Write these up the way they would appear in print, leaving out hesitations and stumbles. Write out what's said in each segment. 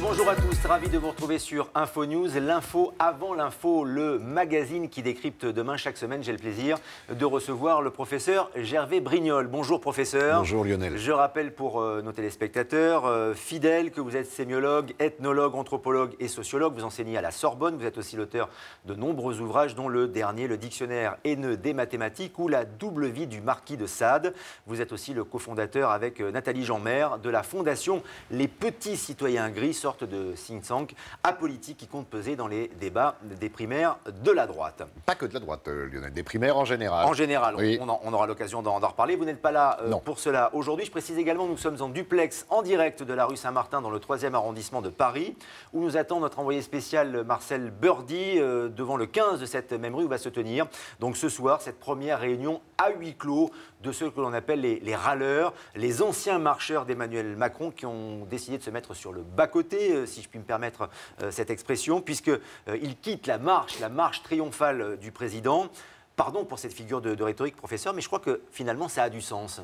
Bonjour à tous, ravi de vous retrouver sur Info News, l'info avant l'info, le magazine qui décrypte demain chaque semaine. J'ai le plaisir de recevoir le professeur Gervais Brignol. Bonjour professeur. Bonjour Lionel. Je rappelle pour nos téléspectateurs fidèles que vous êtes sémiologue, ethnologue, anthropologue et sociologue. Vous enseignez à la Sorbonne, vous êtes aussi l'auteur de nombreux ouvrages dont le dernier, le dictionnaire haineux des mathématiques ou la double vie du marquis de Sade. Vous êtes aussi le cofondateur avec Nathalie Jeanmaire de la fondation Les Petits Citoyens Gris, sorte de think tank apolitique qui compte peser dans les débats des primaires de la droite. Pas que de la droite, Lionel, des primaires en général. En général, oui. on aura l'occasion d'en reparler. Vous n'êtes pas là pour cela aujourd'hui. Je précise également que nous sommes en duplex, en direct de la rue Saint-Martin dans le 3e arrondissement de Paris, où nous attend notre envoyé spécial Marcel Burdi, devant le 15 de cette même rue où va se tenir. Donc ce soir, cette première réunion à huis clos de ceux que l'on appelle les râleurs, les anciens marcheurs d'Emmanuel Macron qui ont décidé de se mettre sur le bas-côté, si je puis me permettre cette expression, puisqu'ils quittent la marche triomphale du président. Pardon pour cette figure de rhétorique, professeur, mais je crois que finalement ça a du sens.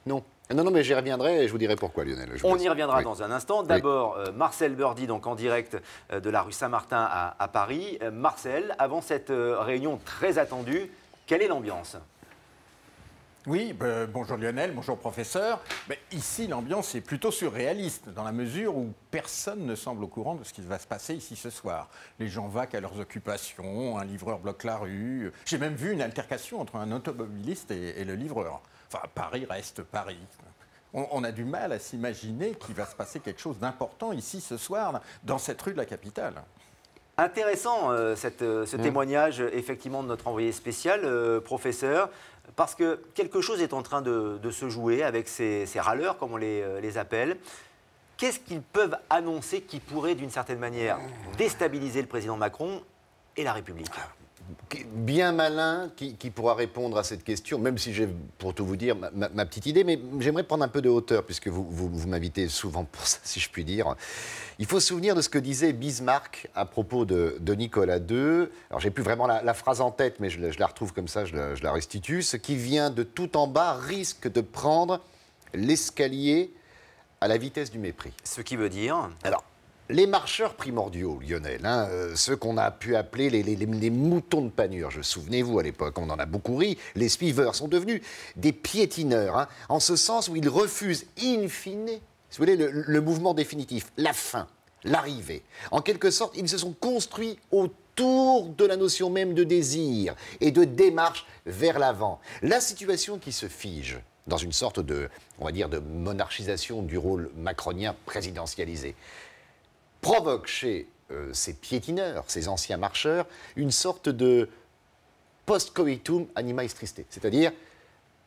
Non, mais j'y reviendrai et je vous dirai pourquoi, Lionel. On y reviendra dans un instant. D'abord, Marcel Burdi, donc en direct de la rue Saint-Martin à Paris. Marcel, avant cette réunion très attendue, quelle est l'ambiance ? Oui, bonjour Lionel, bonjour professeur. Mais ici, l'ambiance est plutôt surréaliste, dans la mesure où personne ne semble au courant de ce qui va se passer ici ce soir. Les gens vaquent à leurs occupations, un livreur bloque la rue. J'ai même vu une altercation entre un automobiliste et le livreur. Enfin, Paris reste Paris. On a du mal à s'imaginer qu'il va se passer quelque chose d'important ici ce soir, dans cette rue de la capitale. Intéressant ce témoignage effectivement de notre envoyé spécial, professeur, parce que quelque chose est en train de se jouer avec ces râleurs, comme on les appelle. Qu'est-ce qu'ils peuvent annoncer qui pourrait d'une certaine manière déstabiliser le président Macron et la République ? Bien malin qui pourra répondre à cette question, même si j'ai, pour tout vous dire, ma petite idée, mais j'aimerais prendre un peu de hauteur, puisque vous m'invitez souvent pour ça, si je puis dire. Il faut se souvenir de ce que disait Bismarck à propos de Nicolas II. Alors, j'ai plus vraiment la phrase en tête, mais je la retrouve comme ça, je la restitue. Ce qui vient de tout en bas risque de prendre l'escalier à la vitesse du mépris. Ce qui veut dire... Alors, les marcheurs primordiaux, Lionel, ceux qu'on a pu appeler les moutons de Panurge, souvenez-vous, à l'époque, on en a beaucoup ri, les suiveurs sont devenus des piétineurs, en ce sens où ils refusent in fine, si vous voulez, le mouvement définitif, la fin, l'arrivée. En quelque sorte, ils se sont construits autour de la notion même de désir et de démarche vers l'avant. La situation qui se fige dans une sorte de, on va dire, de monarchisation du rôle macronien présidentialisé, provoque chez ces piétineurs, ces anciens marcheurs, une sorte de post-coitum animae triste, c'est-à-dire,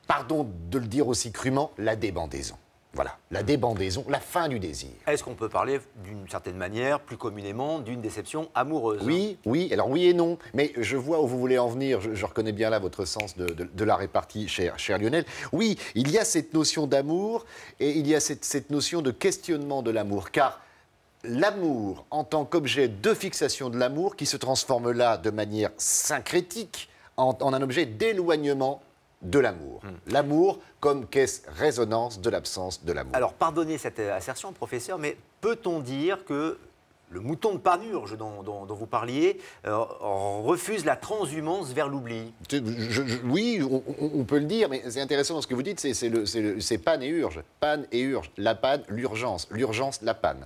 pardon de le dire aussi crûment, la débandaison. Voilà, la débandaison, la fin du désir. Est-ce qu'on peut parler d'une certaine manière, plus communément, d'une déception amoureuse ? Oui, alors oui et non, mais je vois où vous voulez en venir, je reconnais bien là votre sens de la répartie, cher Lionel. Oui, il y a cette notion d'amour et il y a cette notion de questionnement de l'amour, car l'amour en tant qu'objet de fixation de l'amour qui se transforme là de manière syncrétique en un objet d'éloignement de l'amour. L'amour comme caisse résonance de l'absence de l'amour. Alors, pardonnez cette assertion, professeur, mais peut-on dire que le mouton de Panurge dont vous parliez refuse la transhumance vers l'oubli ? Oui, on peut le dire, mais c'est intéressant dans ce que vous dites, c'est panne et urge. Panne et urge. La panne, l'urgence. L'urgence, la panne.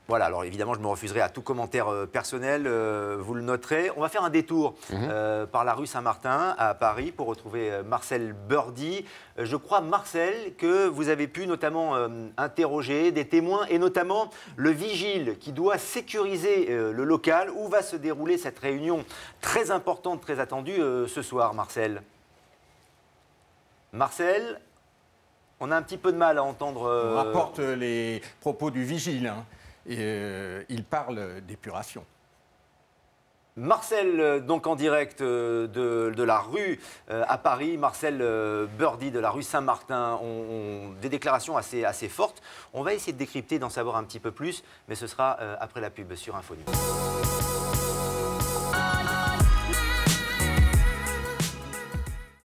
Voilà, alors évidemment, je me refuserai à tout commentaire personnel, vous le noterez. On va faire un détour par la rue Saint-Martin à Paris pour retrouver Marcel Burdi. Je crois, Marcel, que vous avez pu notamment interroger des témoins et notamment le vigile qui doit sécuriser le local où va se dérouler cette réunion très importante, très attendue ce soir, Marcel. Marcel, on a un petit peu de mal à entendre... On rapporte les propos du vigile, il parle d'épuration. Marcel, donc en direct de la rue à Paris, Marcel Burdi de la rue Saint-Martin, ont des déclarations assez fortes. On va essayer de décrypter, d'en savoir un petit peu plus, mais ce sera après la pub sur Info News.